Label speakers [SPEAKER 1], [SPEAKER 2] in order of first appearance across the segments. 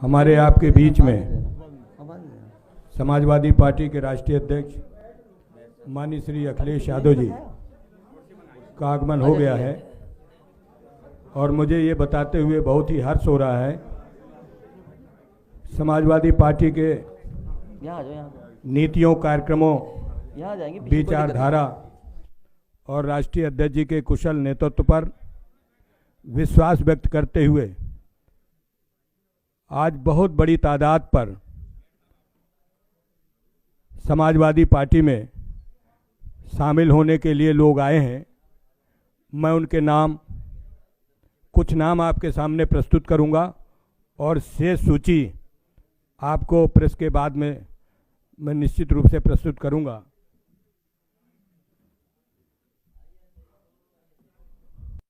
[SPEAKER 1] हमारे आपके बीच में समाजवादी पार्टी के राष्ट्रीय अध्यक्ष माननीय श्री अखिलेश यादव जी का आगमन हो गया है और मुझे ये बताते हुए बहुत ही हर्ष हो रहा है। समाजवादी पार्टी के नीतियों, कार्यक्रमों, विचारधारा और राष्ट्रीय अध्यक्ष जी के कुशल नेतृत्व पर विश्वास व्यक्त करते हुए आज बहुत बड़ी तादाद पर समाजवादी पार्टी में शामिल होने के लिए लोग आए हैं। मैं उनके कुछ नाम आपके सामने प्रस्तुत करूंगा और शेष सूची आपको प्रेस के बाद में मैं निश्चित रूप से प्रस्तुत करूंगा।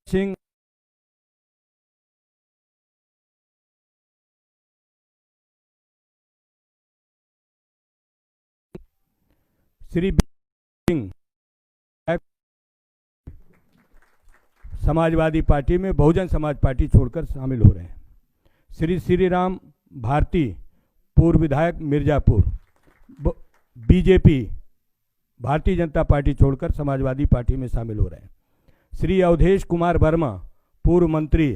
[SPEAKER 1] सिंह श्री सिंह समाजवादी पार्टी में बहुजन समाज पार्टी छोड़कर शामिल हो रहे हैं। श्री श्रीराम भारती पूर्व विधायक मिर्जापुर बीजेपी भारतीय जनता पार्टी छोड़कर समाजवादी पार्टी में शामिल हो रहे हैं। श्री अवधेश कुमार वर्मा पूर्व मंत्री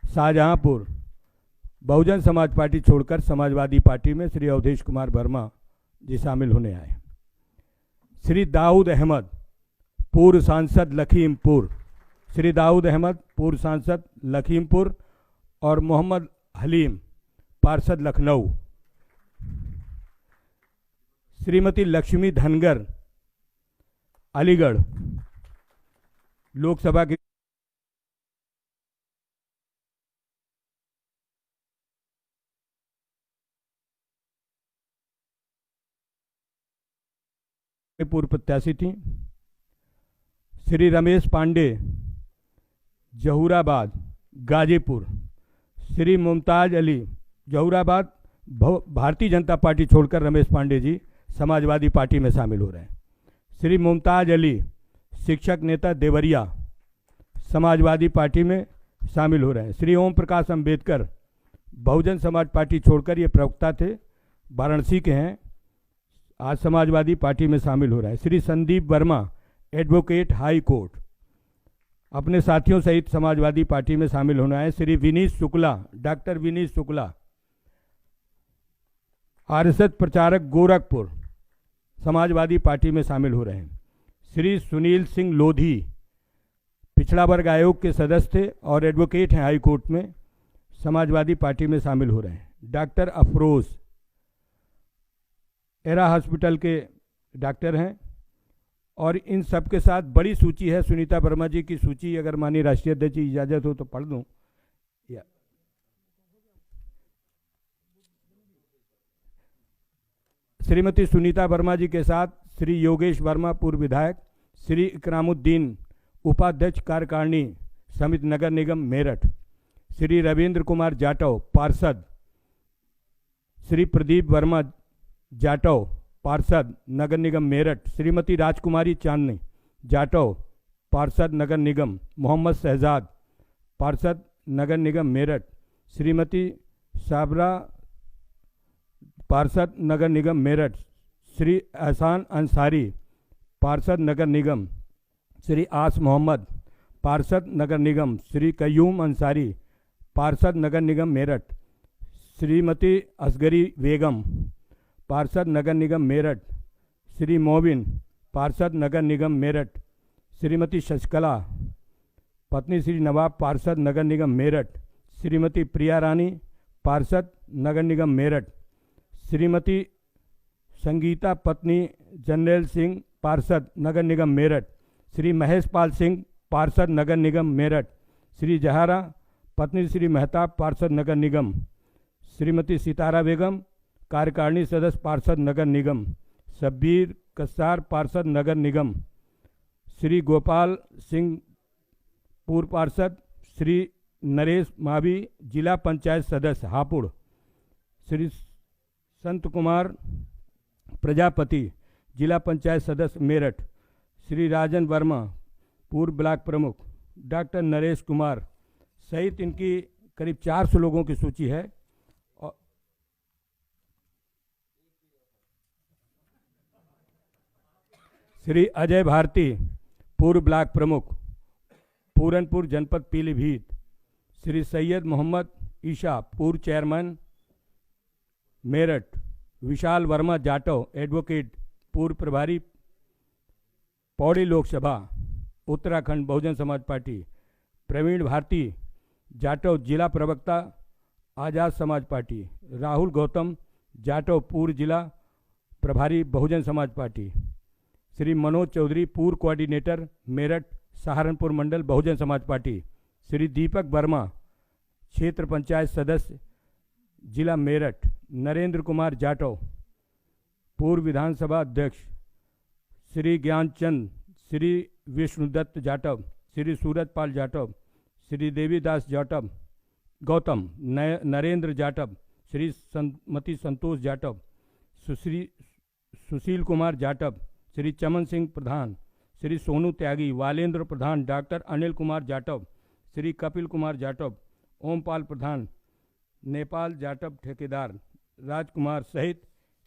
[SPEAKER 1] शाहजहांपुर बहुजन समाज पार्टी छोड़कर समाजवादी पार्टी में श्री अवधेश कुमार वर्मा जी शामिल होने आए। श्री दाऊद अहमद पूर्व सांसद लखीमपुर, श्री दाऊद अहमद पूर्व सांसद लखीमपुर और मोहम्मद हलीम पार्षद लखनऊ। श्रीमती लक्ष्मी धनगर अलीगढ़ लोकसभा की पूर्व प्रत्याशी थी। श्री रमेश पांडे जहूराबाद गाजीपुर। श्री मुमताज अली जहूराबाद भारतीय जनता पार्टी छोड़कर रमेश पांडे जी समाजवादी पार्टी में शामिल हो रहे हैं। श्री मुमताज अली शिक्षक नेता देवरिया समाजवादी पार्टी में शामिल हो रहे हैं। श्री ओम प्रकाश अंबेडकर बहुजन समाज पार्टी छोड़कर ये प्रवक्ता थे, वाराणसी के हैं, आज समाजवादी पार्टी में शामिल हो रहा है। Shri Sandeep Verma advocate high court अपने साथियों सहित समाजवादी पार्टी में शामिल होना है। श्री विनीत शुक्ला डॉक्टर विनीत शुक्ला आरएसएस प्रचारक गोरखपुर समाजवादी पार्टी में शामिल हो रहे हैं। श्री सुनील सिंह लोधी पिछड़ा वर्ग आयोग के सदस्य थे और एडवोकेट हैं हाई कोर्ट में, समाजवादी पार्टी में शामिल हो रहे हैं। डॉक्टर अफरोज एरा हॉस्पिटल के डॉक्टर हैं और इन सब के साथ बड़ी सूची है। सुनीता वर्मा जी की सूची अगर माननीय राष्ट्रीय अध्यक्ष की इजाजत हो तो पढ़ दूं। श्रीमती सुनीता वर्मा जी के साथ श्री योगेश वर्मा पूर्व विधायक, श्री इकरामुद्दीन उपाध्यक्ष कार्यकारिणी समिति नगर निगम मेरठ, श्री रविंद्र कुमार जाटव पार्षद, श्री प्रदीप वर्मा जाटव पार्षद नगर निगम मेरठ, श्रीमती राजकुमारी चांदनी जाटव पार्षद नगर निगम, मोहम्मद शहजाद पार्षद नगर निगम मेरठ, श्रीमती साबरा पार्षद नगर निगम मेरठ, श्री एहसान अंसारी पार्षद नगर निगम, श्री आस मोहम्मद पार्षद नगर निगम, श्री कयूम अंसारी पार्षद नगर निगम मेरठ, श्रीमती असगरी बेगम पार्षद नगर निगम मेरठ, श्री मोबिन पार्षद नगर निगम मेरठ, श्रीमती शशिकला पत्नी श्री नवाब पार्षद नगर निगम मेरठ, श्रीमती प्रिया रानी पार्षद नगर निगम मेरठ, श्रीमती संगीता पत्नी जनरल सिंह पार्षद नगर निगम मेरठ, श्री महेश पाल सिंह पार्षद नगर निगम मेरठ, श्री जहारा पत्नी श्री मेहताब पार्षद नगर निगम, श्रीमती सितारा बेगम कार्यकारिणी सदस्य पार्षद नगर निगम, शब्बीर कसार पार्षद नगर निगम, श्री गोपाल सिंह पूर्व पार्षद, श्री नरेश मावी जिला पंचायत सदस्य हापुड़, श्री संत कुमार प्रजापति जिला पंचायत सदस्य मेरठ, श्री राजन वर्मा पूर्व ब्लॉक प्रमुख, डॉक्टर नरेश कुमार सहित इनकी करीब 400 लोगों की सूची है। श्री अजय भारती, पूर्व ब्लॉक प्रमुख, पूरनपुर जनपद पीलीभीत। श्री सैयद मोहम्मद ईशा, पूर्व चेयरमैन, मेरठ। विशाल वर्मा जाटव, एडवोकेट, पूर्व प्रभारी, पौड़ी लोकसभा, उत्तराखंड, बहुजन समाज पार्टी। प्रवीण भारती जाटव, जिला प्रवक्ता, आज़ाद समाज पार्टी। राहुल गौतम जाटव, पूर्व जिला प्रभारी, बहुजन समाज पार्टी। श्री मनोज चौधरी, पूर्व कोऑर्डिनेटर, मेरठ सहारनपुर मंडल, बहुजन समाज पार्टी। श्री दीपक वर्मा, क्षेत्र पंचायत सदस्य, जिला मेरठ। नरेंद्र कुमार जाटव, पूर्व विधानसभा अध्यक्ष। श्री ज्ञानचंद, श्री विष्णुदत्त जाटव, श्री सूरजपाल जाटव, श्री देवीदास जाटव गौतम, नरेंद्र जाटव, श्री मती संतोष जाटव, सुश्री सुशील कुमार जाटव, श्री चमन सिंह प्रधान, श्री सोनू त्यागी, वालेंद्र प्रधान, डॉक्टर अनिल कुमार जाटव, श्री कपिल कुमार जाटव, ओमपाल प्रधान, नेपाल जाटव ठेकेदार, राजकुमार सहित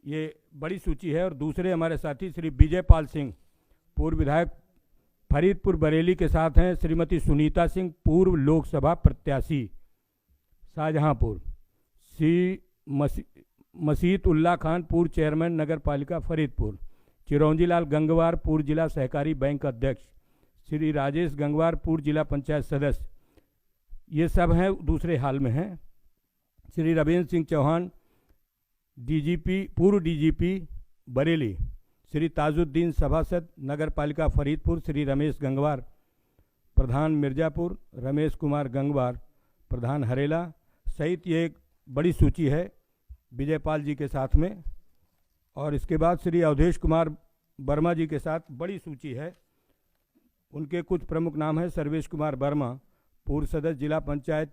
[SPEAKER 1] ये बड़ी सूची है। और दूसरे हमारे साथी श्री विजय पाल सिंह, पूर्व विधायक फरीदपुर बरेली के साथ हैं। श्रीमती सुनीता सिंह, पूर्व लोकसभा प्रत्याशी शाहजहांपुर। श्री मसीत उल्ला खान, पूर्व चेयरमैन नगर पालिका फरीदपुर। चिरौंजी लाल गंगवार, पूर्व जिला सहकारी बैंक अध्यक्ष। श्री राजेश गंगवार, पूर्व जिला पंचायत सदस्य। ये सब हैं, दूसरे हाल में हैं। श्री रविंद्र सिंह चौहान, डीजीपी, पूर्व डीजीपी बरेली। श्री ताजुद्दीन सभासद, नगर पालिका फरीदपुर। श्री रमेश गंगवार, प्रधान मिर्जापुर। रमेश कुमार गंगवार, प्रधान हरेला। सहित ये एक बड़ी सूची है विजयपाल जी के साथ में। और इसके बाद श्री अवधेश कुमार वर्मा जी के साथ बड़ी सूची है। उनके कुछ प्रमुख नाम हैं। सर्वेश कुमार वर्मा, पूर्व सदस्य, जिला पंचायत।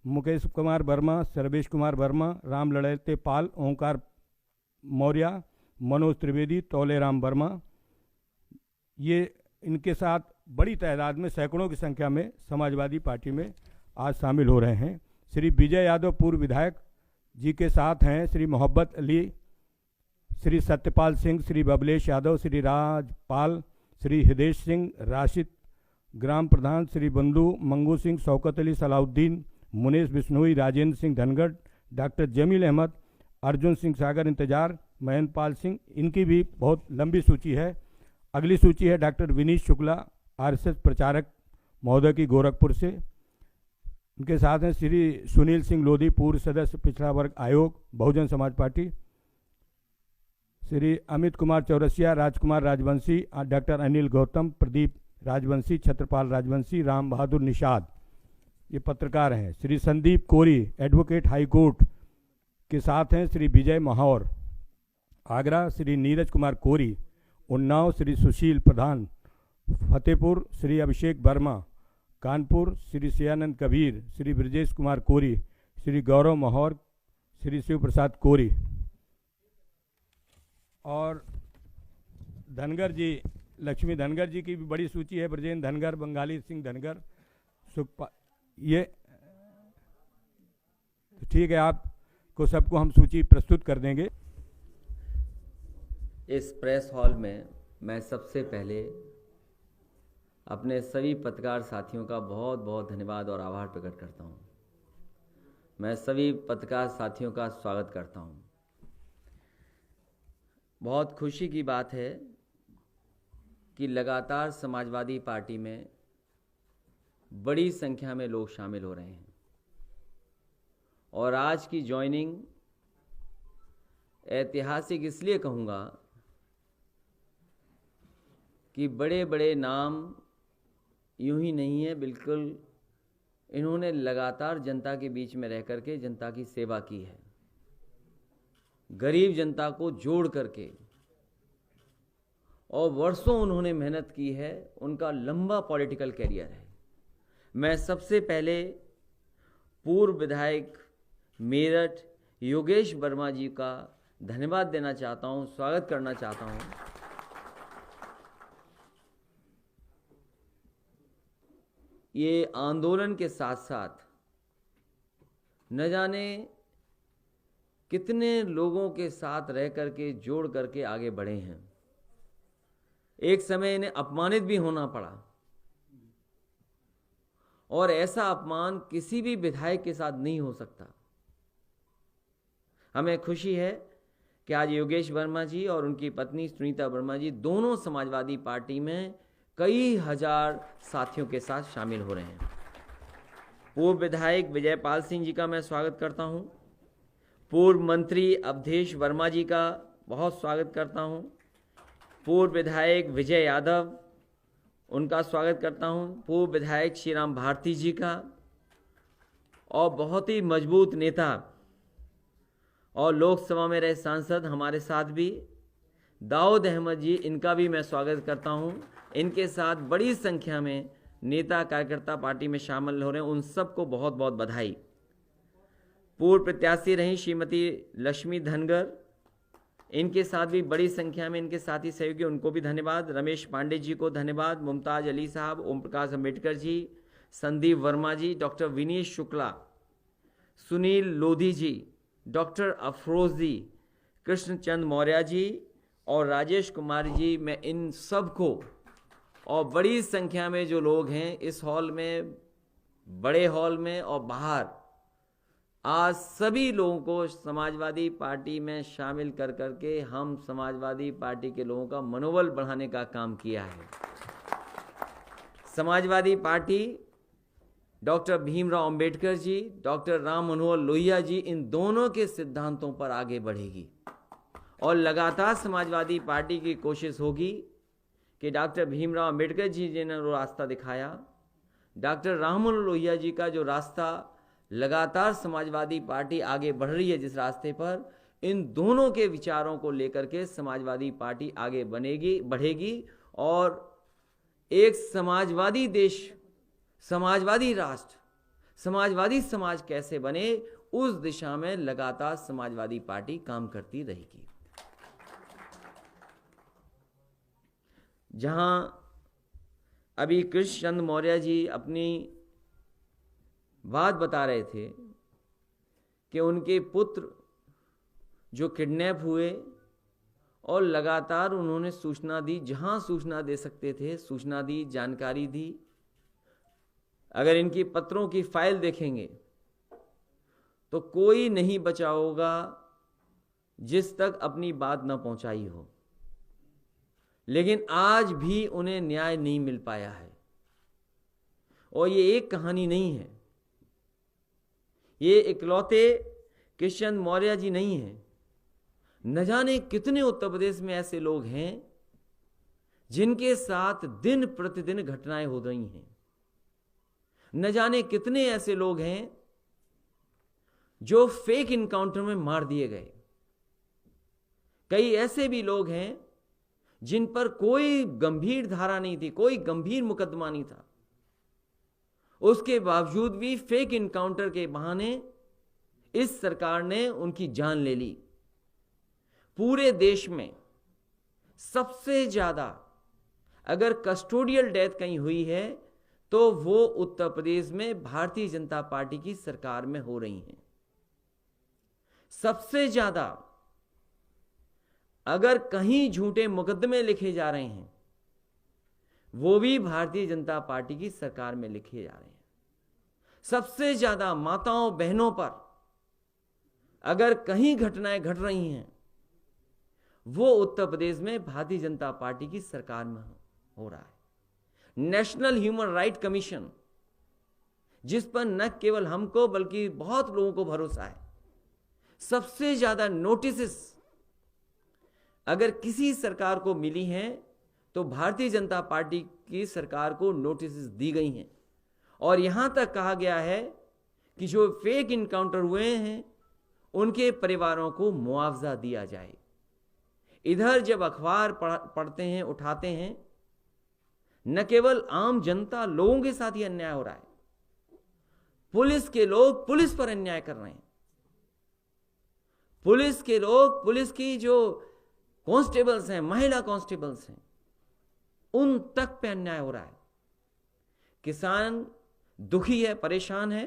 [SPEAKER 1] मुकेश कुमार वर्मा, सर्वेश कुमार वर्मा, राम लड़ते पाल, ओंकार मौर्य, मनोज त्रिवेदी, तौलेराम वर्मा। ये इनके साथ बड़ी तादाद में, सैकड़ों की संख्या में समाजवादी पार्टी में आज शामिल हो रहे हैं। श्री विजय यादव, पूर्व विधायक जी के साथ हैं। श्री मोहब्बत अली, श्री सत्यपाल सिंह, श्री बबलेश यादव, श्री राजपाल, श्री हृदय सिंह, राशिद ग्राम प्रधान, श्री बंधु मंगू सिंह, शौकत अली सलाउद्दीन, मुनेश बिश्नोई, राजेंद्र सिंह धनगढ़, डॉक्टर जमील अहमद, अर्जुन सिंह सागर इंतजार, महेंद्र पाल सिंह। इनकी भी बहुत लंबी सूची है। अगली सूची है डॉक्टर विनीत शुक्ला, आरएसएस प्रचारक महोदय की, गोरखपुर से। उनके साथ हैं श्री सुनील सिंह लोधी, पूर्व सदस्य, पिछड़ा वर्ग आयोग, बहुजन समाज पार्टी। श्री अमित कुमार चौरसिया, राजकुमार राजवंशी, डॉक्टर अनिल गौतम, प्रदीप राजवंशी, छत्रपाल राजवंशी, राम बहादुर निषाद, ये पत्रकार हैं। श्री संदीप कोरी, एडवोकेट, हाई कोर्ट के साथ हैं। श्री विजय महावर, आगरा। श्री नीरज कुमार कोरी, उन्नाव। श्री सुशील प्रधान, फतेहपुर। श्री अभिषेक वर्मा, कानपुर। श्री सियानंद कबीर, श्री ब्रजेश कुमार कोरी, श्री गौरव महावर, श्री शिव प्रसाद कोरी। और धनगर जी, लक्ष्मी धनगर जी की भी बड़ी सूची है। ब्रजेंद्र धनगर, बंगाली सिंह धनगर, सुखपाल। ये ठीक है, आपको सबको हम सूची प्रस्तुत कर देंगे।
[SPEAKER 2] इस प्रेस हॉल में मैं सबसे पहले अपने सभी पत्रकार साथियों का बहुत बहुत धन्यवाद और आभार प्रकट करता हूं। मैं सभी पत्रकार साथियों का स्वागत करता हूं। बहुत खुशी की बात है कि लगातार समाजवादी पार्टी में बड़ी संख्या में लोग शामिल हो रहे हैं और आज की ज्वाइनिंग ऐतिहासिक इसलिए कहूँगा कि बड़े बड़े नाम यूं ही नहीं है, बिल्कुल इन्होंने लगातार जनता के बीच में रह करके जनता की सेवा की है, गरीब जनता को जोड़ करके, और वर्षों उन्होंने मेहनत की है। उनका लंबा पॉलिटिकल कैरियर है। मैं सबसे पहले पूर्व विधायक मेरठ योगेश वर्मा जी का धन्यवाद देना चाहता हूं, स्वागत करना चाहता हूं। ये आंदोलन के साथ साथ न जाने कितने लोगों के साथ रह करके, जोड़ करके आगे बढ़े हैं। एक समय इन्हें अपमानित भी होना पड़ा, और ऐसा अपमान किसी भी विधायक के साथ नहीं हो सकता। हमें खुशी है कि आज योगेश वर्मा जी और उनकी पत्नी सुनीता वर्मा जी दोनों समाजवादी पार्टी में कई हजार साथियों के साथ शामिल हो रहे हैं। पूर्व विधायक विजयपाल सिंह जी का मैं स्वागत करता हूं। पूर्व मंत्री अवधेश वर्मा जी का बहुत स्वागत करता हूं। पूर्व विधायक विजय यादव, उनका स्वागत करता हूं। पूर्व विधायक श्रीराम भारती जी का, और बहुत ही मजबूत नेता और लोकसभा में रहे सांसद हमारे साथ भी दाऊद अहमद जी, इनका भी मैं स्वागत करता हूं। इनके साथ बड़ी संख्या में नेता कार्यकर्ता पार्टी में शामिल हो रहे हैं, उन सबको बहुत बहुत बधाई। पूर्व प्रत्याशी रही श्रीमती लक्ष्मी धनगर, इनके साथ भी बड़ी संख्या में इनके साथी सहयोगी, उनको भी धन्यवाद। रमेश पांडे जी को धन्यवाद। मुमताज अली साहब, ओम प्रकाश अम्बेडकर जी, संदीप वर्मा जी, डॉक्टर विनीत शुक्ला, सुनील लोधी जी, डॉक्टर अफरोज जी, कृष्णचंद मौर्य जी और राजेश कुमार जी, मैं इन सब को और बड़ी संख्या में जो लोग हैं इस हॉल में, बड़े हॉल में और बाहर, आज सभी लोगों को समाजवादी पार्टी में शामिल कर करके हम समाजवादी पार्टी के लोगों का मनोबल बढ़ाने का काम किया है। Samajwadi party doctor Bhimrao Ambedkar ji, doctor Ram Manohar Lohia ji, इन दोनों के सिद्धांतों पर आगे बढ़ेगी और लगातार समाजवादी पार्टी की कोशिश होगी कि डॉक्टर भीमराव अंबेडकर जी ने जो रास्ता दिखाया, डॉक्टर राम मनोहर लोहिया जी का जो रास्ता, लगातार समाजवादी पार्टी आगे बढ़ रही है जिस रास्ते पर, इन दोनों के विचारों को लेकर के समाजवादी पार्टी आगे बढ़ेगी और एक समाजवादी देश, समाजवादी राष्ट्र, समाजवादी समाज कैसे बने, उस दिशा में लगातार समाजवादी पार्टी काम करती रहेगी। जहां अभी कृष्णचंद मौर्य जी अपनी बात बता रहे थे कि उनके पुत्र जो किडनैप हुए और लगातार उन्होंने सूचना दी, जहां सूचना दे सकते थे सूचना दी, जानकारी दी। अगर इनकी पत्रों की फाइल देखेंगे तो कोई नहीं बचा होगा जिस तक अपनी बात न पहुंचाई हो, लेकिन आज भी उन्हें न्याय नहीं मिल पाया है। और ये एक कहानी नहीं है, ये इकलौते कृष्णचंद मौर्य जी नहीं है। न जाने कितने उत्तर प्रदेश में ऐसे लोग हैं जिनके साथ दिन प्रतिदिन घटनाएं हो रही हैं। न जाने कितने ऐसे लोग हैं जो फेक इनकाउंटर में मार दिए गए। कई ऐसे भी लोग हैं जिन पर कोई गंभीर धारा नहीं थी, कोई गंभीर मुकदमा नहीं था, उसके बावजूद भी फेक इनकाउंटर के बहाने इस सरकार ने उनकी जान ले ली। पूरे देश में सबसे ज्यादा अगर कस्टोडियल डेथ कहीं हुई है तो वो उत्तर प्रदेश में भारतीय जनता पार्टी की सरकार में हो रही हैं। सबसे ज्यादा अगर कहीं झूठे मुकदमे लिखे जा रहे हैं वो भी भारतीय जनता पार्टी की सरकार में लिखे जा रहे हैं। सबसे ज्यादा माताओं बहनों पर अगर कहीं घटनाएं घट रही हैं वो उत्तर प्रदेश में भारतीय जनता पार्टी की सरकार में हो रहा है। नेशनल ह्यूमन राइट कमीशन, जिस पर न केवल हमको बल्कि बहुत लोगों को भरोसा है, सबसे ज्यादा नोटिस अगर किसी सरकार को मिली हैं तो भारतीय जनता पार्टी की सरकार को नोटिस दी गई हैं। और यहां तक कहा गया है कि जो फेक इनकाउंटर हुए हैं उनके परिवारों को मुआवजा दिया जाए। इधर जब अखबार पढ़ते हैं, उठाते हैं, न केवल आम जनता, लोगों के साथ ही अन्याय हो रहा है। पुलिस के लोग पुलिस पर अन्याय कर रहे हैं। पुलिस के लोग, पुलिस की जो कांस्टेबल्स हैं, महिला कांस्टेबल्स हैं, उन तक पे अन्याय हो रहा है। किसान दुखी है, परेशान है।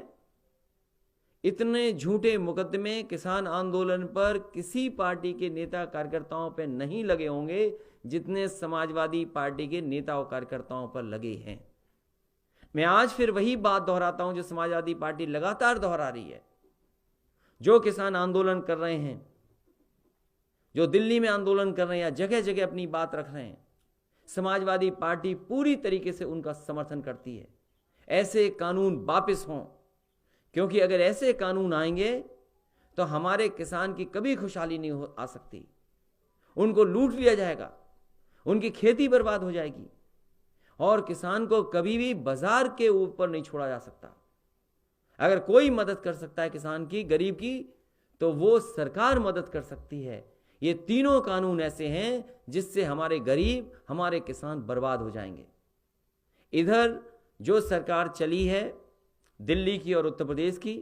[SPEAKER 2] इतने झूठे मुकदमे किसान आंदोलन पर किसी पार्टी के नेता कार्यकर्ताओं पर नहीं लगे होंगे जितने समाजवादी पार्टी के नेताओं कार्यकर्ताओं पर लगे हैं। मैं आज फिर वही बात दोहराता हूं जो समाजवादी पार्टी लगातार दोहरा रही है। जो किसान आंदोलन कर रहे हैं, जो दिल्ली में आंदोलन कर रहे हैं या जगह जगह अपनी बात रख रहे हैं, समाजवादी पार्टी पूरी तरीके से उनका समर्थन करती है। ऐसे कानून वापस हों, क्योंकि अगर ऐसे कानून आएंगे तो हमारे किसान की कभी खुशहाली नहीं आ सकती। उनको लूट लिया जाएगा, उनकी खेती बर्बाद हो जाएगी और किसान को कभी भी बाजार के ऊपर नहीं छोड़ा जा सकता। अगर कोई मदद कर सकता है किसान की, गरीब की, तो वो सरकार मदद कर सकती है। ये तीनों कानून ऐसे हैं जिससे हमारे गरीब, हमारे किसान बर्बाद हो जाएंगे। इधर जो सरकार चली है दिल्ली की और उत्तर प्रदेश की,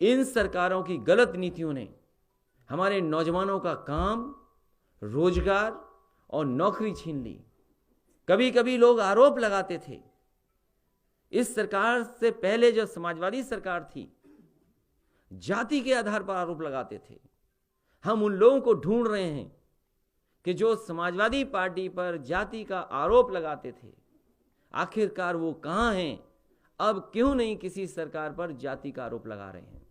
[SPEAKER 2] इन सरकारों की गलत नीतियों ने हमारे नौजवानों का काम, रोजगार और नौकरी छीन ली। कभी कभी लोग आरोप लगाते थे, इस सरकार से पहले जो समाजवादी सरकार थी जाति के आधार पर आरोप लगाते थे। हम उन लोगों को ढूंढ रहे हैं कि जो समाजवादी पार्टी पर जाति का आरोप लगाते थे, आखिरकार वो कहां हैं? अब क्यों नहीं किसी सरकार पर जाति का आरोप लगा रहे हैं?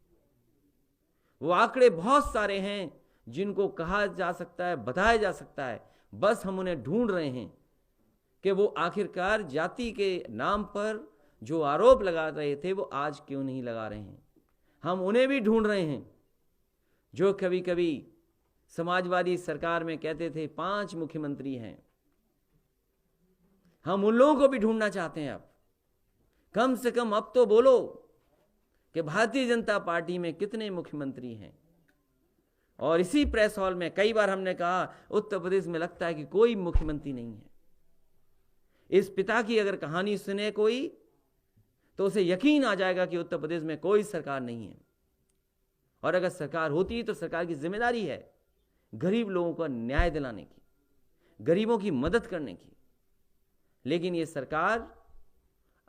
[SPEAKER 2] वो आंकड़े बहुत सारे हैं जिनको कहा जा सकता है, बताया जा सकता है, बस हम उन्हें ढूंढ रहे हैं कि वो आखिरकार जाति के नाम पर जो आरोप लगा रहे थे वो आज क्यों नहीं लगा रहे हैं। हम उन्हें भी ढूंढ रहे हैं जो कभी कभी समाजवादी सरकार में कहते थे 5 मुख्यमंत्री हैं। हम उन लोगों को भी ढूंढना चाहते हैं। अब कम से कम अब तो बोलो कि भारतीय जनता पार्टी में कितने मुख्यमंत्री हैं। और इसी प्रेस हॉल में कई बार हमने कहा उत्तर प्रदेश में लगता है कि कोई मुख्यमंत्री नहीं है। इस पिता की अगर कहानी सुने कोई तो उसे यकीन आ जाएगा कि उत्तर प्रदेश में कोई सरकार नहीं है। और अगर सरकार होती तो सरकार की जिम्मेदारी है गरीब लोगों को न्याय दिलाने की, गरीबों की मदद करने की। लेकिन ये सरकार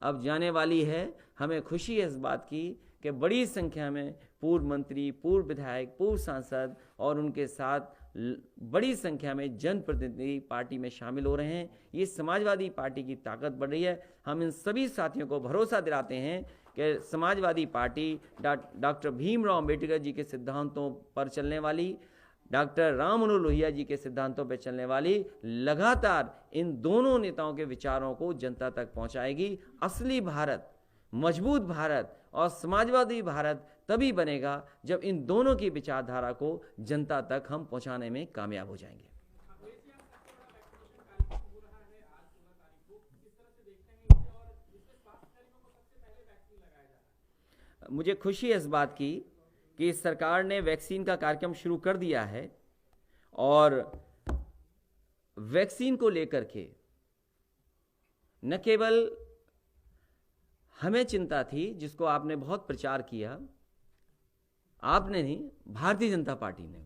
[SPEAKER 2] अब जाने वाली है। हमें खुशी है इस बात की कि बड़ी संख्या में पूर्व मंत्री, पूर्व विधायक, पूर्व सांसद और उनके साथ बड़ी संख्या में जनप्रतिनिधि पार्टी में शामिल हो रहे हैं। ये समाजवादी पार्टी की ताकत बढ़ रही है। हम इन सभी साथियों को भरोसा दिलाते हैं कि समाजवादी पार्टी डॉक्टर भीमराव अंबेडकर जी के सिद्धांतों पर चलने वाली, डॉक्टर राम मनोहर लोहिया जी के सिद्धांतों पर चलने वाली लगातार इन दोनों नेताओं के विचारों को जनता तक पहुंचाएगी। असली भारत, मजबूत भारत और समाजवादी भारत तभी बनेगा जब इन दोनों की विचारधारा को जनता तक हम पहुंचाने में कामयाब हो जाएंगे। मुझे खुशी है इस बात की कि सरकार ने वैक्सीन का कार्यक्रम शुरू कर दिया है और वैक्सीन को लेकर के न केवल हमें चिंता थी, जिसको आपने बहुत प्रचार किया, आपने नहीं, भारतीय जनता पार्टी ने,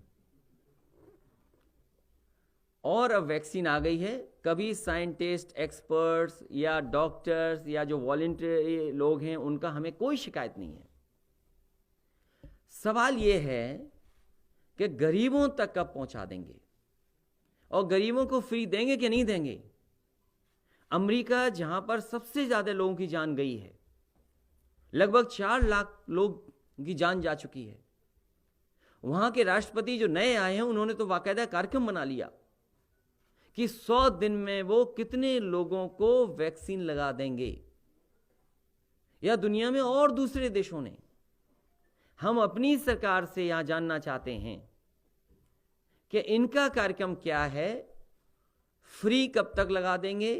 [SPEAKER 2] और अब वैक्सीन आ गई है। कभी साइंटिस्ट, एक्सपर्ट्स या डॉक्टर्स या जो वॉलंटियर लोग हैं उनका हमें कोई शिकायत नहीं है। सवाल यह है कि गरीबों तक कब पहुंचा देंगे और गरीबों को फ्री देंगे कि नहीं देंगे। अमेरिका, जहां पर सबसे ज्यादा लोगों की जान गई है, लगभग 4 लाख लोग की जान जा चुकी है, वहां के राष्ट्रपति जो नए आए हैं उन्होंने तो बाकायदा कार्यक्रम बना लिया कि 100 दिन में वो कितने लोगों को वैक्सीन लगा देंगे। या दुनिया में और दूसरे देशों ने। हम अपनी सरकार से यहां जानना चाहते हैं कि इनका कार्यक्रम क्या है, फ्री कब तक लगा देंगे,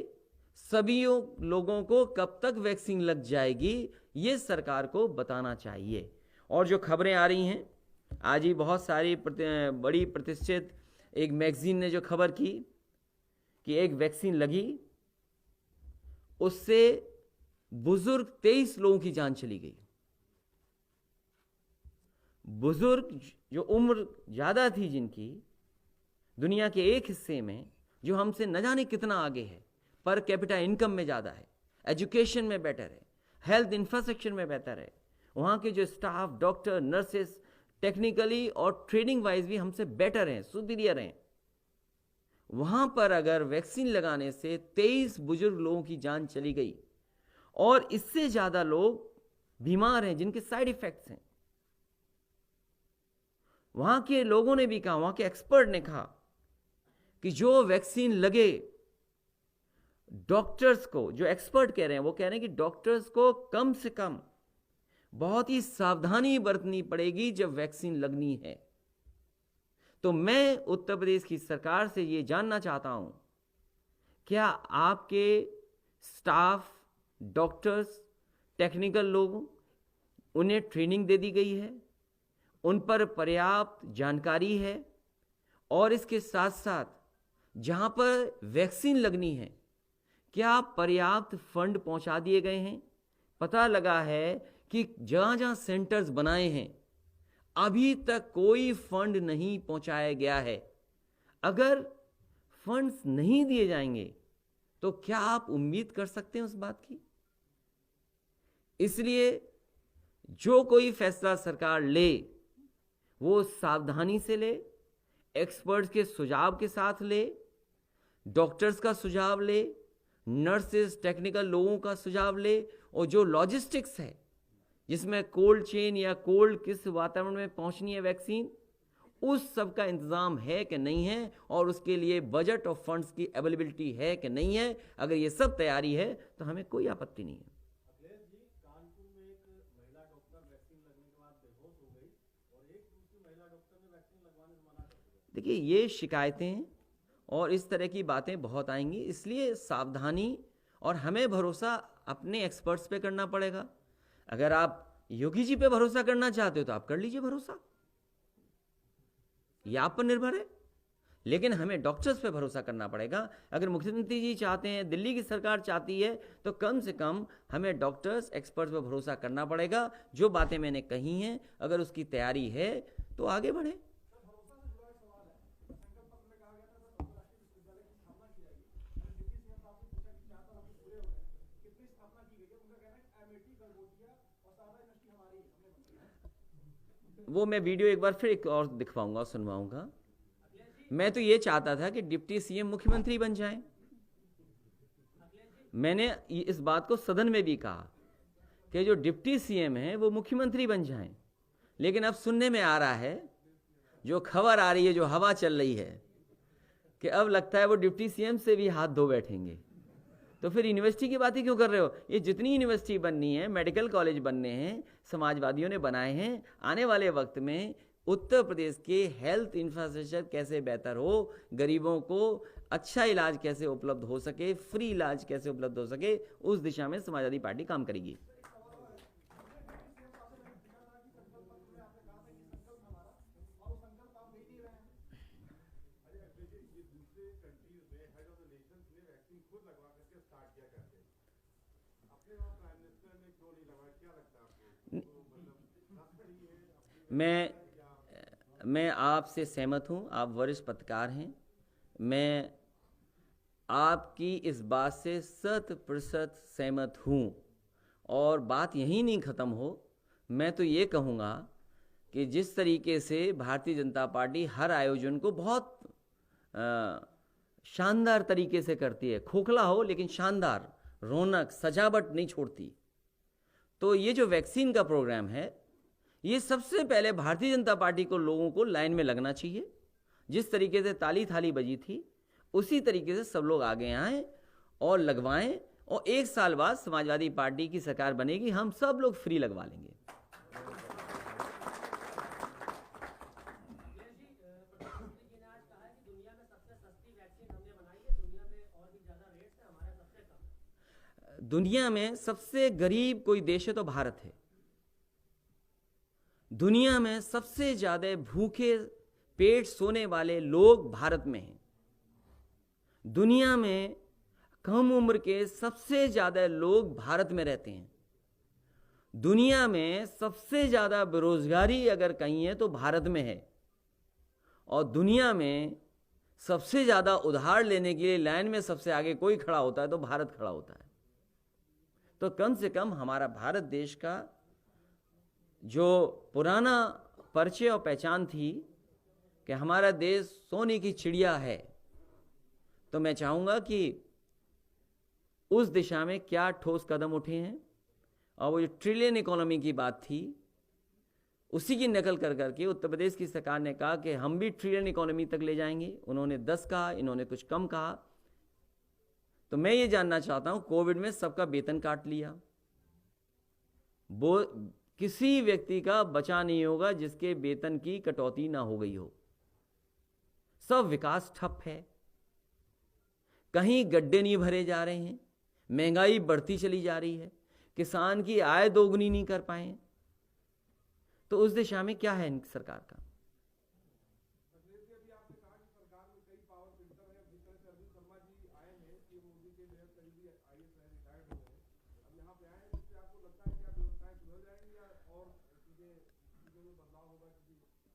[SPEAKER 2] सभी लोगों को कब तक वैक्सीन लग जाएगी, ये सरकार को बताना चाहिए। और जो खबरें आ रही हैं, आज ही बहुत सारी बड़ी प्रतिष्ठित एक मैगजीन ने जो खबर की कि एक वैक्सीन लगी, उससे बुजुर्ग 23 लोगों की जान चली गई। बुजुर्ग जो उम्र ज्यादा थी जिनकी, दुनिया के एक हिस्से में जो हमसे न जाने कितना आगे है, पर कैपिटा इनकम में ज्यादा है, एजुकेशन में बेटर है, हेल्थ इंफ्रास्ट्रक्चर में बेहतर है, वहाँ के जो स्टाफ, डॉक्टर, नर्सेस टेक्निकली और ट्रेनिंग वाइज भी हमसे बेटर हैं, सुपीरियर हैं। वहाँ पर अगर वैक्सीन लगाने से 23 बुजुर्ग लोगों की जान चली गई और इससे ज़्यादा लोग बीमार हैं जिनके साइड इफ़ेक्ट्स हैं। वहाँ के लोगों ने भी कहा, वहाँ के एक्सपर्ट ने कहा कि जो वैक्सीन लगे, डॉक्टर्स को, जो एक्सपर्ट कह रहे हैं वो कह रहे हैं कि डॉक्टर्स को कम से कम बहुत ही सावधानी बरतनी पड़ेगी जब वैक्सीन लगनी है। तो मैं उत्तर प्रदेश की सरकार से ये जानना चाहता हूं, क्या आपके स्टाफ, डॉक्टर्स, टेक्निकल लोग, उन्हें ट्रेनिंग दे दी गई है, उन पर पर्याप्त जानकारी है, और इसके साथ साथ जहां पर वैक्सीन लगनी है क्या पर्याप्त फंड पहुंचा दिए गए हैं? पता लगा है कि जहां जहां सेंटर्स बनाए हैं अभी तक कोई फंड नहीं पहुंचाया गया है। अगर फंड्स नहीं दिए जाएंगे तो क्या आप उम्मीद कर सकते हैं उस बात की? इसलिए जो कोई फैसला सरकार ले वो सावधानी से ले, एक्सपर्ट्स के सुझाव के साथ ले, डॉक्टर्स का सुझाव ले, नर्सेस, टेक्निकल लोगों का सुझाव ले, और जो लॉजिस्टिक्स है जिसमें कोल्ड चेन या कोल्ड किस वातावरण में पहुंचनी है वैक्सीन, उस सब का इंतजाम है कि नहीं है, और उसके लिए बजट और फंड्स की अवेलेबिलिटी है कि नहीं है। अगर ये सब तैयारी है तो हमें कोई आपत्ति नहीं है।
[SPEAKER 1] कानपुर में एक महिला डॉक्टर वैक्सीन लगने के बाद बेहोश हो गई और एक दूसरी महिला डॉक्टर ने वैक्सीन लगवाने से मना कर दिया।
[SPEAKER 2] देखिए, ये शिकायतें और इस तरह की बातें बहुत आएंगी, इसलिए सावधानी और हमें भरोसा अपने एक्सपर्ट्स पे करना पड़ेगा। अगर आप योगी जी पे भरोसा करना चाहते हो तो आप कर लीजिए भरोसा, ये आप पर निर्भर है, लेकिन हमें डॉक्टर्स पे भरोसा करना पड़ेगा। अगर मुख्यमंत्री जी चाहते हैं, दिल्ली की सरकार चाहती है, तो कम से कम हमें डॉक्टर्स, एक्सपर्ट्स पे भरोसा करना पड़ेगा। जो बातें मैंने कही हैं, अगर उसकी तैयारी है तो आगे बढ़े। वो मैं वीडियो एक बार फिर एक और दिखवाऊंगा, सुनवाऊंगा। मैं तो ये चाहता था कि डिप्टी सीएम मुख्यमंत्री बन जाएं। मैंने इस बात को सदन में भी कहा कि जो डिप्टी सीएम हैं वो मुख्यमंत्री बन जाएं, लेकिन अब सुनने में आ रहा है, जो खबर आ रही है, जो हवा चल रही है, कि अब लगता है वो डिप्टी सीएम से भी हाथ धो बैठेंगे। तो फिर यूनिवर्सिटी की बातें क्यों कर रहे हो? ये जितनी यूनिवर्सिटी बननी है, मेडिकल कॉलेज बनने हैं, समाजवादियों ने बनाए हैं। आने वाले वक्त में उत्तर प्रदेश के हेल्थ इंफ्रास्ट्रक्चर कैसे बेहतर हो, गरीबों को अच्छा इलाज कैसे उपलब्ध हो सके, फ्री इलाज कैसे उपलब्ध हो सके, उस दिशा में समाजवादी पार्टी काम करेगी। मैं आपसे सहमत हूं, आप वरिष्ठ पत्रकार हैं। मैं आपकी इस बात से 100% सहमत हूं, और बात यहीं नहीं ख़त्म हो। मैं तो ये कहूँगा कि जिस तरीके से भारतीय जनता पार्टी हर आयोजन को बहुत शानदार तरीके से करती है, खोखला हो लेकिन शानदार, रौनक, सजावट नहीं छोड़ती, तो ये जो वैक्सीन का प्रोग्राम है, ये सबसे पहले भारतीय जनता पार्टी को, लोगों को लाइन में लगना चाहिए। जिस तरीके से ताली थाली बजी थी, उसी तरीके से सब लोग आगे आएँ और लगवाएं, और 1 साल बाद समाजवादी पार्टी की सरकार बनेगी, हम सब लोग फ्री लगवा लेंगे। दुनिया में सबसे गरीब कोई देश है तो भारत है। दुनिया में सबसे ज्यादा भूखे पेट सोने वाले लोग भारत में हैं। दुनिया में कम उम्र के सबसे ज्यादा लोग भारत में रहते हैं। दुनिया में सबसे ज्यादा बेरोजगारी अगर कहीं है तो भारत में है, और दुनिया में सबसे ज्यादा उधार लेने के लिए लाइन में सबसे आगे कोई खड़ा होता है तो भारत खड़ा होता है। तो कम से कम हमारा भारत देश का जो पुराना परिचय और पहचान थी कि हमारा देश सोने की चिड़िया है, तो मैं चाहूँगा कि उस दिशा में क्या ठोस कदम उठे हैं। और वो जो ट्रिलियन इकोनॉमी की बात थी, उसी की नकल कर करके उत्तर प्रदेश की सरकार ने कहा कि हम भी ट्रिलियन इकोनॉमी तक ले जाएंगे। उन्होंने 10 कहा, इन्होंने कुछ कम कहा। तो मैं ये जानना चाहता हूं, कोविड में सबका वेतन काट लिया, वो किसी व्यक्ति का बचा नहीं होगा जिसके वेतन की कटौती ना हो गई हो। सब विकास ठप है, कहीं गड्ढे नहीं भरे जा रहे हैं, महंगाई बढ़ती चली जा रही है, किसान की आय दोगुनी नहीं कर पाए। तो उस दिशा में क्या है इनकी सरकार का?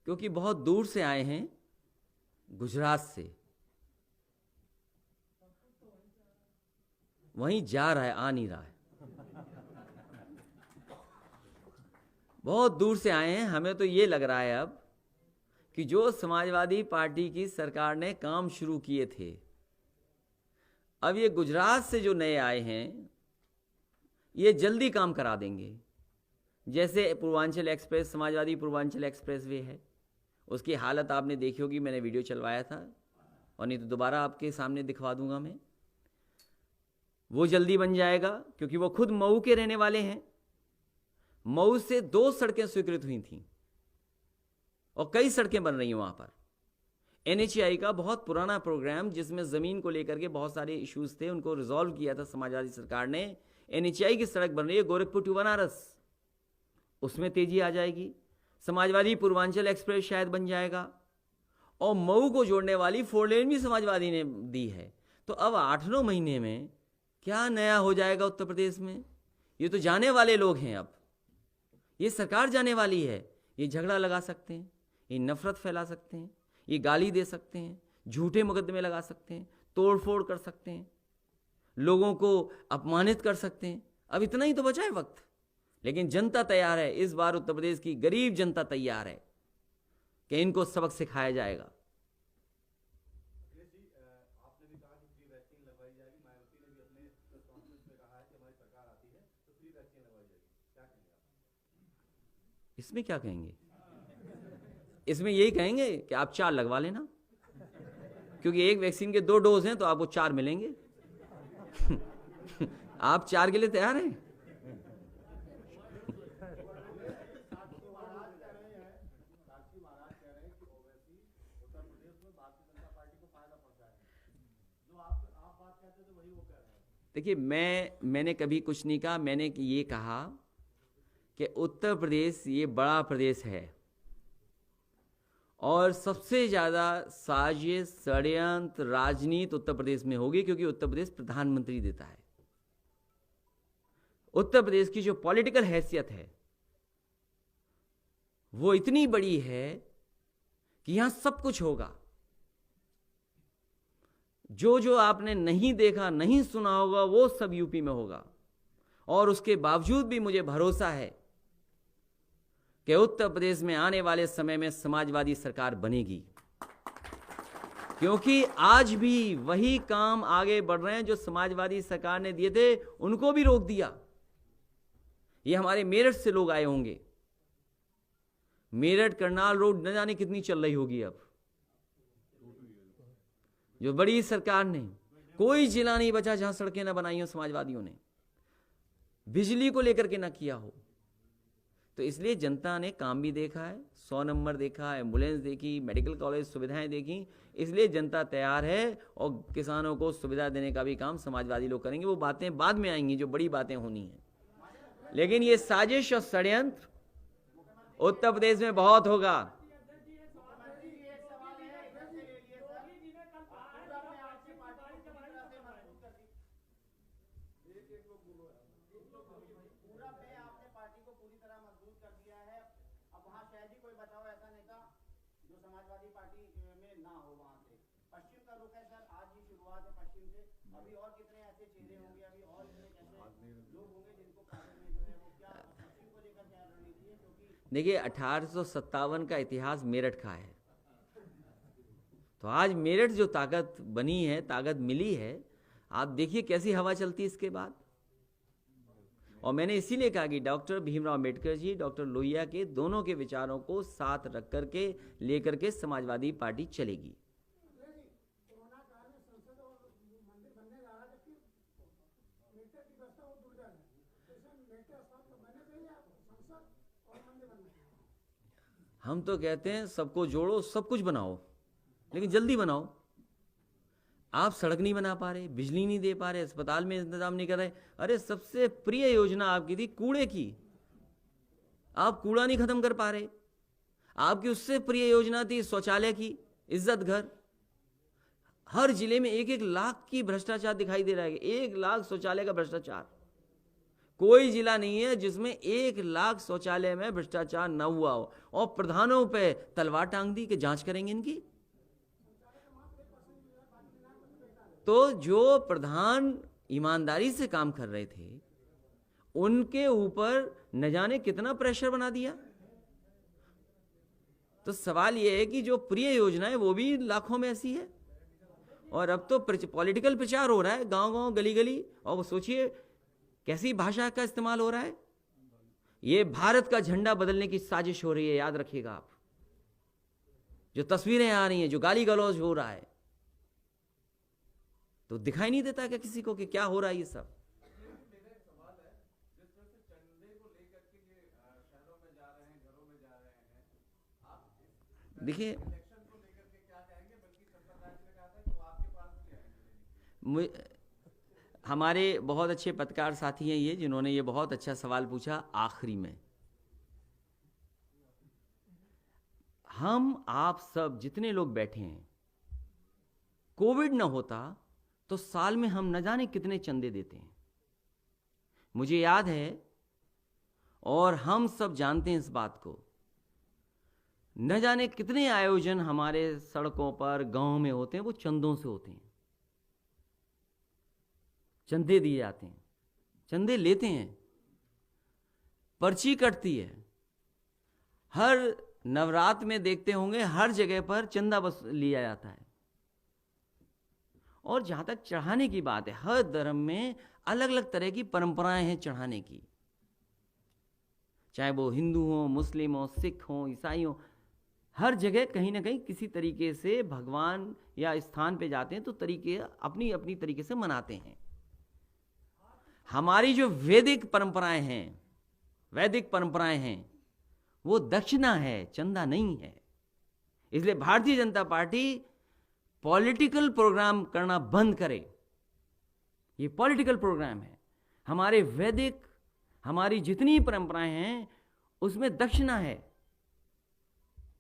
[SPEAKER 2] क्योंकि बहुत दूर से आए हैं, गुजरात से, वहीं जा रहा है, आ नहीं रहा है। बहुत दूर से आए हैं। हमें तो ये लग रहा है अब कि जो समाजवादी पार्टी की सरकार ने काम शुरू किए थे, अब ये गुजरात से जो नए आए हैं, ये जल्दी काम करा देंगे। जैसे Purvanchal express, Samajwadi Purvanchal express way है, उसकी हालत आपने देखी होगी, मैंने वीडियो चलवाया था, और नहीं तो दोबारा आपके सामने दिखवा दूंगा मैं। वो जल्दी बन जाएगा क्योंकि वो खुद मऊ के रहने वाले हैं। मऊ से 2 सड़कें स्वीकृत हुई थीं और कई सड़कें बन रही हैं वहां पर। NHAI का बहुत पुराना प्रोग्राम, जिसमें जमीन को लेकर के बहुत सारे इश्यूज थे, उनको रिजॉल्व किया था समाजवादी सरकार ने। NHAI की सड़क बन रही है गोरखपुर टू बनारस, उसमें तेजी आ जाएगी। समाजवादी पूर्वांचल एक्सप्रेस शायद बन जाएगा, और मऊ को जोड़ने वाली 4 लेन भी समाजवादी ने दी है। तो अब 8-9 महीने में क्या नया हो जाएगा उत्तर प्रदेश में? ये तो जाने वाले लोग हैं, अब ये सरकार जाने वाली है। ये झगड़ा लगा सकते हैं, ये नफरत फैला सकते हैं, ये गाली दे सकते हैं, झूठे मुकदमे लगा सकते हैं, तोड़फोड़ कर सकते हैं, लोगों को अपमानित कर सकते हैं। अब इतना ही तो बचा है वक्त, लेकिन जनता तैयार है। इस बार उत्तर प्रदेश की गरीब जनता तैयार है कि इनको सबक सिखाया जाएगा।
[SPEAKER 3] आपने भी कहा कि फ्री वैक्सीन लगवाई जाएगी, मायावती ने भी अपने प्रेस कॉन्फ्रेंस में कहा है कि हमारी सरकार आती है तो फ्री वैक्सीन लगवाई जाएगी, क्या कहेंगे आप?
[SPEAKER 2] इसमें क्या कहेंगे? इसमें यही कहेंगे कि आप 4 लगवा लेना, क्योंकि एक वैक्सीन के 2 डोज हैं तो आपको 4 मिलेंगे। आप 4 के लिए तैयार हैं? देखिए, मैंने कभी कुछ नहीं कहा। मैंने ये कहा कि उत्तर प्रदेश ये बड़ा प्रदेश है, और सबसे ज़्यादा साजिश, षड्यंत्र, राजनीति उत्तर प्रदेश में होगी, क्योंकि उत्तर प्रदेश प्रधानमंत्री देता है। उत्तर प्रदेश की जो पॉलिटिकल हैसियत है वो इतनी बड़ी है कि यहां सब कुछ होगा। जो जो आपने नहीं देखा, नहीं सुना होगा, वो सब यूपी में होगा। और उसके बावजूद भी मुझे भरोसा है कि उत्तर प्रदेश में आने वाले समय में समाजवादी सरकार बनेगी, क्योंकि आज भी वही काम आगे बढ़ रहे हैं जो समाजवादी सरकार ने दिए थे, उनको भी रोक दिया। ये हमारे मेरठ से लोग आए होंगे। मेरठ करनाल रोड न जाने कितनी चल रही होगी अब, जो बड़ी सरकार ने, कोई जिला नहीं बचा जहां सड़कें ना बनाई हो समाजवादियों ने, बिजली को लेकर के ना किया हो। तो इसलिए जनता ने काम भी देखा है, 100 नंबर देखा, एम्बुलेंस देखी, मेडिकल कॉलेज सुविधाएं देखी। इसलिए जनता तैयार है, और किसानों को सुविधा देने का भी काम समाजवादी लोग करेंगे। वो बातें बाद में आएंगी, जो बड़ी बातें होनी है। लेकिन ये साजिश और षड्यंत्र उत्तर प्रदेश में बहुत होगा।
[SPEAKER 3] समाजवादी पार्टी में ना हो वहां से पश्चिम का रुख है सर। आज ही शुरुआत है पश्चिम से, अभी और कितने ऐसे चेहरे होंगे, अभी और कितने ऐसे लोग होंगे जिनको पार्टी में जो है वो क्या पश्चिम को लेकर क्या रणनीति है? क्योंकि
[SPEAKER 2] देखिए 1857 का इतिहास मेरठ का है, तो आज मेरठ जो ताकत बनी है, ताकत मिली है, आप देखिए कैसी हवा चलती है इसके बाद। और मैंने इसीलिए कहा कि डॉक्टर भीमराव अंबेडकर जी, डॉक्टर लोहिया के दोनों के विचारों को साथ रख करके लेकर के समाजवादी पार्टी चलेगी। हम तो कहते हैं सबको जोड़ो, सब कुछ बनाओ, लेकिन जल्दी बनाओ। आप सड़क नहीं बना पा रहे, बिजली नहीं दे पा रहे, अस्पताल में इंतजाम नहीं कर रहे। अरे सबसे प्रिय योजना आपकी थी कूड़े की, आप कूड़ा नहीं खत्म कर पा रहे। आपकी उससे प्रिय योजना थी शौचालय की, इज्जत घर। हर जिले में 1-1 लाख की भ्रष्टाचार दिखाई दे रहा है, 1 लाख शौचालय का भ्रष्टाचार। कोई जिला नहीं है जिसमें 1 लाख शौचालय में भ्रष्टाचार न हुआ हो। और प्रधानों पे तलवार टांग दी कि जांच करेंगे इनकी। तो जो प्रधान ईमानदारी से काम कर रहे थे, उनके ऊपर न जाने कितना प्रेशर बना दिया। तो सवाल यह है कि जो प्रिय योजना है वो भी लाखों में ऐसी है। और अब तो पॉलिटिकल प्रचार हो रहा है गांव-गांव, गली-गली। और वो सोचिए कैसी भाषा का इस्तेमाल हो रहा है। ये भारत का झंडा बदलने की साजिश हो रही है, याद रखिएगा आप। जो तस्वीरें आ रही हैं, जो गाली गलौज हो रहा है, तो दिखाई नहीं देता क्या किसी को कि क्या हो रहा है ये सब। देखिए हमारे बहुत अच्छे पत्रकार साथी हैं ये, जिन्होंने ये बहुत अच्छा सवाल पूछा आखिरी में। हम आप सब जितने लोग बैठे हैं, कोविड ना होता तो साल में हम न जाने कितने चंदे देते हैं। मुझे याद है और हम सब जानते हैं इस बात को, न जाने कितने आयोजन हमारे सड़कों पर, गांव में होते हैं, वो चंदों से होते हैं। चंदे दिए जाते हैं, चंदे लेते हैं, पर्ची कटती है। हर नवरात्र में देखते होंगे हर जगह पर चंदा बस लिया जाता है। और जहां तक चढ़ाने की बात है, हर धर्म में अलग अलग तरह की परंपराएं हैं चढ़ाने की, चाहे वो हिंदू हो, मुस्लिम हो, सिख हो, ईसाई हो। हर जगह कहीं ना कहीं किसी तरीके से भगवान या स्थान पे जाते हैं तो तरीके अपनी अपनी तरीके से मनाते हैं। हमारी जो वैदिक परंपराएं हैं वो दक्षिणा है, चंदा नहीं है। इसलिए Bharatiya Janata party political programme करना बंद करे। ये पॉलिटिकल प्रोग्राम है। हमारे वैदिक, हमारी जितनी परंपराएं हैं उसमें दक्षिणा है,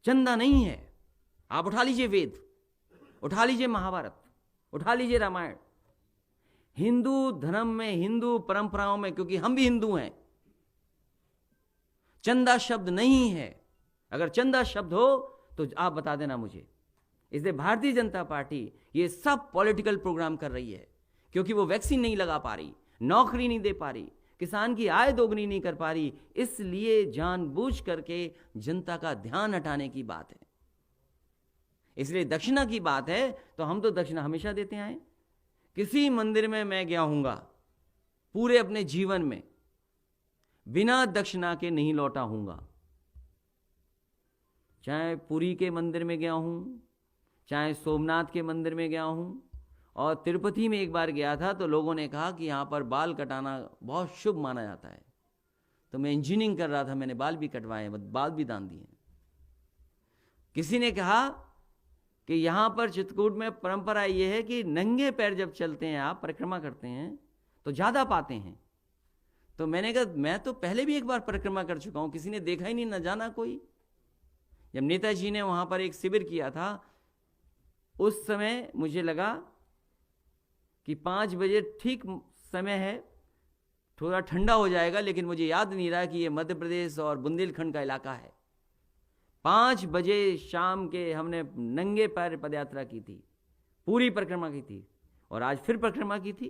[SPEAKER 2] चंदा नहीं है। आप उठा लीजिए वेद, उठा लीजिए महाभारत, उठा लीजिए रामायण। हिंदू धर्म में, हिंदू परंपराओं में, क्योंकि हम भी हिंदू हैं, चंदा शब्द नहीं है। अगर चंदा शब्द हो तो आप बता देना मुझे। इसलिए भारतीय जनता पार्टी ये सब पॉलिटिकल प्रोग्राम कर रही है, क्योंकि वो वैक्सीन नहीं लगा पा रही, नौकरी नहीं दे पा रही, किसान की आय दोगुनी नहीं कर पा रही। इसलिए जानबूझ करके जनता का ध्यान हटाने की बात है। इसलिए दक्षिणा की बात है तो हम तो दक्षिणा हमेशा देते आए। किसी मंदिर में मैं गया हूंगा पूरे अपने जीवन में, बिना दक्षिणा के नहीं लौटा हूंगा। चाहे पुरी के मंदिर में गया हूं, चाहे सोमनाथ के मंदिर में गया हूं, और तिरुपति में एक बार गया था तो लोगों ने कहा कि यहाँ पर बाल कटाना बहुत शुभ माना जाता है। तो मैं इंजीनियरिंग कर रहा था, मैंने बाल भी कटवाए, बाल भी दान दिए। किसी ने कहा कि यहाँ पर चित्रकूट में परंपरा ये है कि नंगे पैर जब चलते हैं, आप परिक्रमा करते हैं तो ज़्यादा पाते हैं। तो मैंने कहा मैं तो पहले भी एक बार परिक्रमा कर चुका हूँ, किसी ने देखा ही नहीं, न जाना कोई। जब नेताजी ने वहाँ पर एक शिविर किया था, उस समय मुझे लगा कि 5 बजे ठीक समय है, थोड़ा ठंडा हो जाएगा, लेकिन मुझे याद नहीं रहा कि ये मध्य प्रदेश और बुंदेलखंड का इलाका है। 5 बजे शाम के हमने नंगे पैर पदयात्रा की थी, पूरी परिक्रमा की थी, और आज फिर परिक्रमा की थी।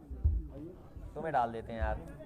[SPEAKER 3] हैं
[SPEAKER 4] तुम्हें डाल देते हैं यार।